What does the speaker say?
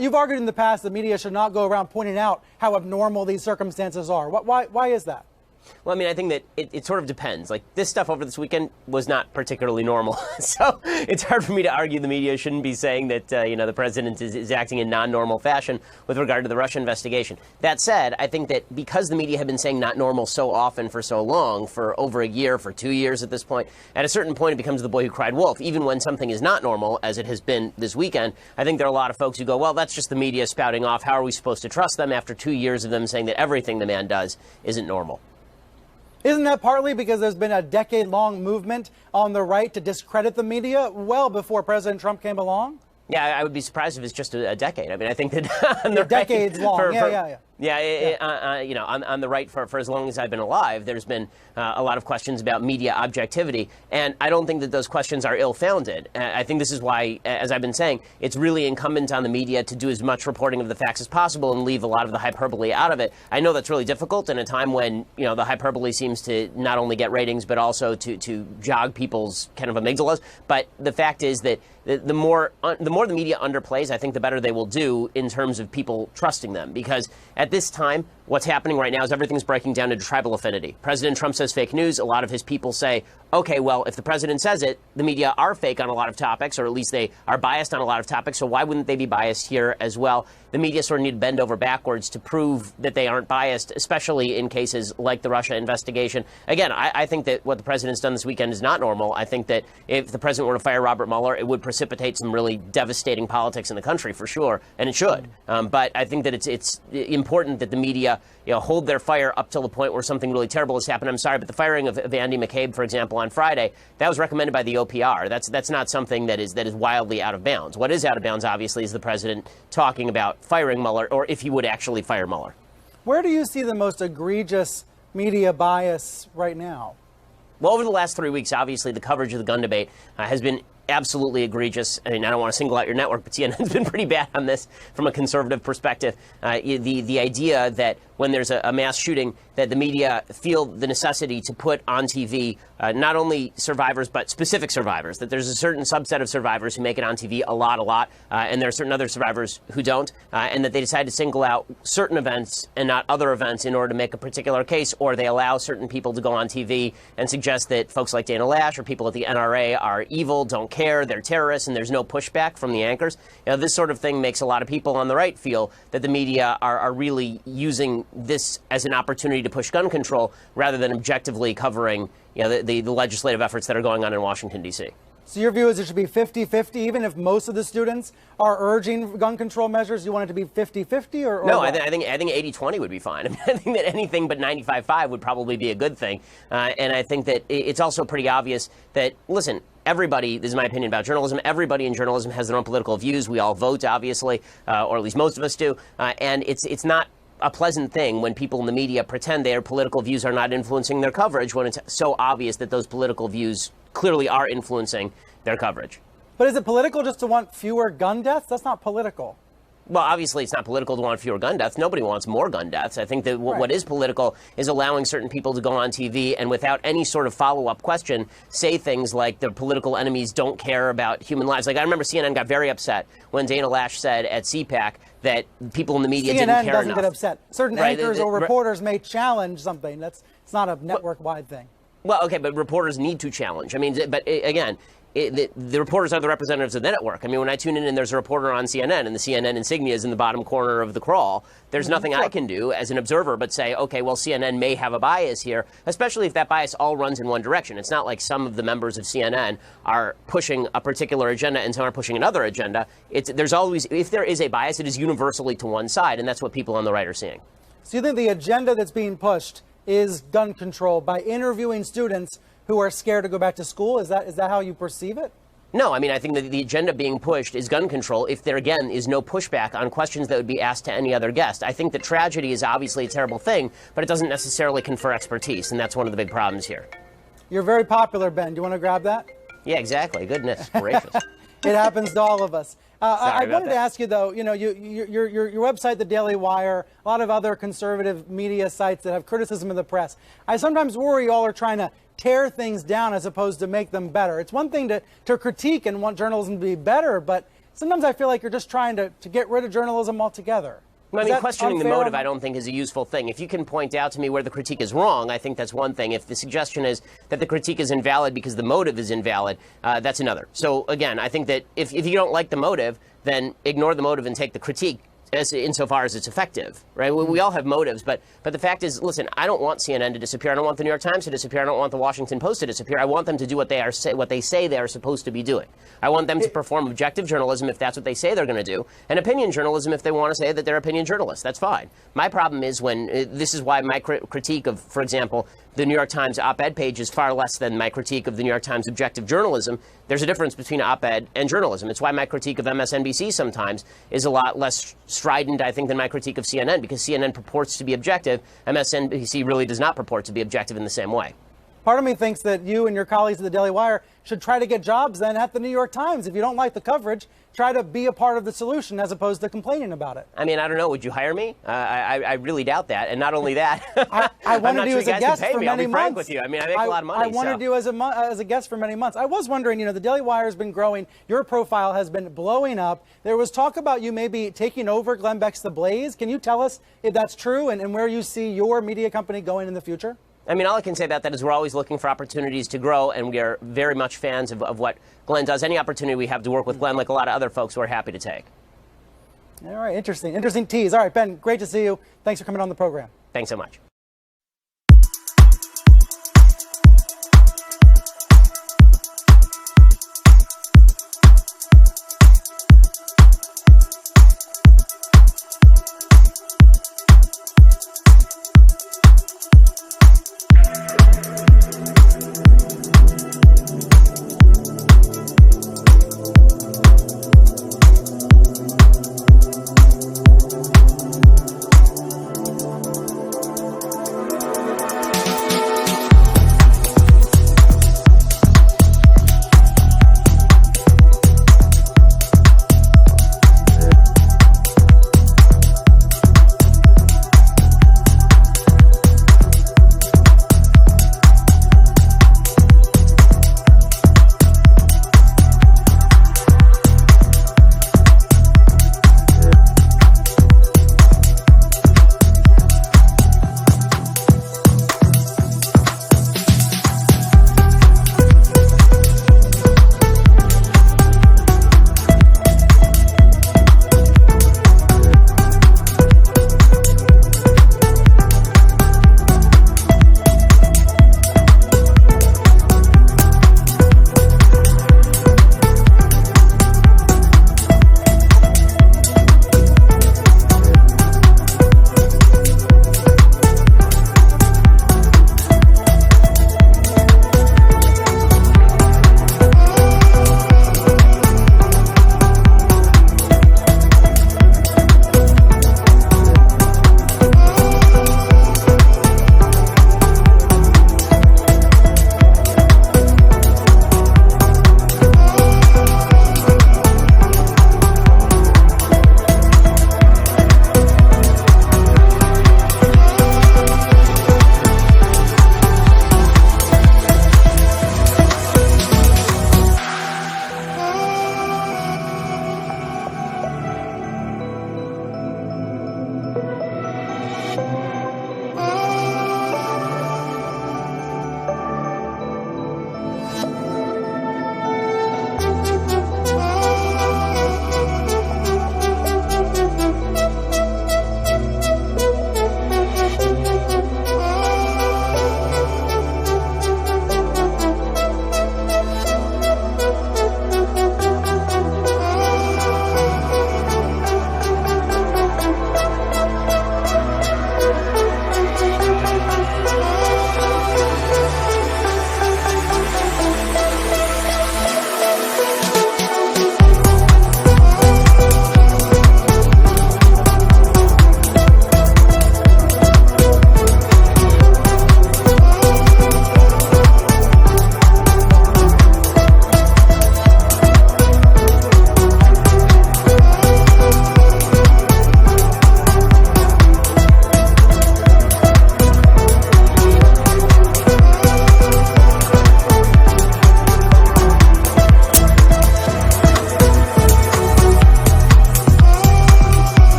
You've argued in the past the media should not go around pointing out how abnormal these circumstances are. Why is that? Well, I mean, I think that it sort of depends. Like, this stuff over this weekend was not particularly normal. So it's hard for me to argue the media shouldn't be saying that, the president is acting in non-normal fashion with regard to the Russia investigation. That said, I think that because the media have been saying not normal so often for so long, for over a year, for 2 years at this point, at a certain point it becomes the boy who cried wolf. Even when something is not normal, as it has been this weekend, I think there are a lot of folks who go, well, that's just the media spouting off. How are we supposed to trust them after 2 years of them saying that everything the man does isn't normal? Isn't that partly because there's been a decade-long movement on the right to discredit the media well before President Trump came along? Yeah, I would be surprised if it's just a decade. I mean, I think that on the decades long. On the right for as long as I've been alive, there's been a lot of questions about media objectivity, and I don't think that those questions are ill-founded. I think this is why, as I've been saying, it's really incumbent on the media to do as much reporting of the facts as possible and leave a lot of the hyperbole out of it. I know that's really difficult in a time when, the hyperbole seems to not only get ratings but also to jog people's kind of amygdalas. But the fact is that the more the media underplays, I think the better they will do in terms of people trusting them. Because at this time, what's happening right now is everything's breaking down into tribal affinity. President Trump says fake news. A lot of his people say, okay, well, if the president says it, the media are fake on a lot of topics, or at least they are biased on a lot of topics, so why wouldn't they be biased here as well? The media sort of need to bend over backwards to prove that they aren't biased, especially in cases like the Russia investigation. Again, I think that what the president's done this weekend is not normal. I think that if the president were to fire Robert Mueller, it would precipitate some really devastating politics in the country, for sure, and it should. But I think that it's important that the media hold their fire up till the point where something really terrible has happened. I'm sorry, but the firing of Andy McCabe, for example, on Friday, that was recommended by the OPR. That's not something that is wildly out of bounds. What is out of bounds, obviously, is the president talking about firing Mueller, or if he would actually fire Mueller. Where do you see the most egregious media bias right now? Well, over the last 3 weeks, obviously, the coverage of the gun debate has been absolutely egregious. I mean, I don't want to single out your network, but CNN's been pretty bad on this from a conservative perspective. The idea that when there's a mass shooting, that the media feel the necessity to put on TV not only survivors, but specific survivors, that there's a certain subset of survivors who make it on TV a lot, and there are certain other survivors who don't, and that they decide to single out certain events and not other events in order to make a particular case, or they allow certain people to go on TV and suggest that folks like Dana Lash or people at the NRA are evil, don't care, they're terrorists, and there's no pushback from the anchors. This sort of thing makes a lot of people on the right feel that the media are really using this as an opportunity to push gun control rather than objectively covering the legislative efforts that are going on in Washington, D.C. So your view is it should be 50-50, even if most of the students are urging gun control measures? You want it to be 50-50 or no? What? I think 80-20 would be fine. I mean, I think that anything but 95-5 would probably be a good thing. And I think that it's also pretty obvious that, listen, everybody, this is my opinion about journalism, everybody in journalism has their own political views. We all vote, obviously, or at least most of us do. And it's not a pleasant thing when people in the media pretend their political views are not influencing their coverage when it's so obvious that those political views clearly are influencing their coverage. But is it political just to want fewer gun deaths? That's not political. Well, obviously, it's not political to want fewer gun deaths. Nobody wants more gun deaths. I think that what is political is allowing certain people to go on TV and without any sort of follow-up question say things like their political enemies don't care about human lives. Like, I remember CNN got very upset when Dana Lash said at CPAC that people in the media didn't care enough. CNN doesn't get upset. Certain anchors or reporters may challenge something. It's not a network-wide thing. Well, okay, but reporters need to challenge. I mean, but again, the reporters are the representatives of the network. I mean, when I tune in and there's a reporter on CNN and the CNN insignia is in the bottom corner of the crawl, there's nothing I can do as an observer but say, okay, well, CNN may have a bias here, especially if that bias all runs in one direction. It's not like some of the members of CNN are pushing a particular agenda and some are pushing another agenda. There's always, if there is a bias, it is universally to one side, and that's what people on the right are seeing. So you think the agenda that's being pushed is gun control by interviewing students who are scared to go back to school? Is that how you perceive it? No, I mean, I think that the agenda being pushed is gun control if there, again, is no pushback on questions that would be asked to any other guest. I think that tragedy is obviously a terrible thing, but it doesn't necessarily confer expertise, and that's one of the big problems here. You're very popular, Ben. Do you want to grab that? Yeah, exactly. Goodness gracious. It happens to all of us. I wanted to ask you, though, your website, The Daily Wire, a lot of other conservative media sites that have criticism of the press. I sometimes worry y'all are trying to tear things down as opposed to make them better. It's one thing to critique and want journalism to be better, but sometimes I feel like you're just trying to get rid of journalism altogether. I mean, questioning the motive, I don't think is a useful thing. If you can point out to me where the critique is wrong, I think that's one thing. If the suggestion is that the critique is invalid because the motive is invalid, that's another. So, again, I think that if you don't like the motive, then ignore the motive and take the critique insofar as it's effective, right? We all have motives, but the fact is, listen, I don't want CNN to disappear. I don't want the New York Times to disappear. I don't want the Washington Post to disappear. I want them to do what they say they are supposed to be doing. I want them to perform objective journalism if that's what they say they're going to do, and opinion journalism if they want to say that they're opinion journalists. That's fine. My problem is when this is why my critique of, for example, the New York Times op-ed page is far less than my critique of the New York Times objective journalism. There's a difference between op-ed and journalism. It's why my critique of MSNBC sometimes is a lot less strident, I think, than my critique of CNN, because CNN purports to be objective. MSNBC really does not purport to be objective in the same way. Part of me thinks that you and your colleagues at the Daily Wire should try to get jobs then at the New York Times. If you don't like the coverage, try to be a part of the solution as opposed to complaining about it. I mean, I don't know. Would you hire me? I really doubt that. And not only that, I wanted you as a guest for many I'll be frank months. with you. I mean, I make a lot of money. I wanted you as a guest for many months. I was wondering, the Daily Wire has been growing. Your profile has been blowing up. There was talk about you maybe taking over Glenn Beck's The Blaze. Can you tell us if that's true and where you see your media company going in the future? I mean, all I can say about that is we're always looking for opportunities to grow, and we are very much fans of what Glenn does. Any opportunity we have to work with Glenn, like a lot of other folks, we're happy to take. All right, interesting tease. All right, Ben, great to see you. Thanks for coming on the program. Thanks so much.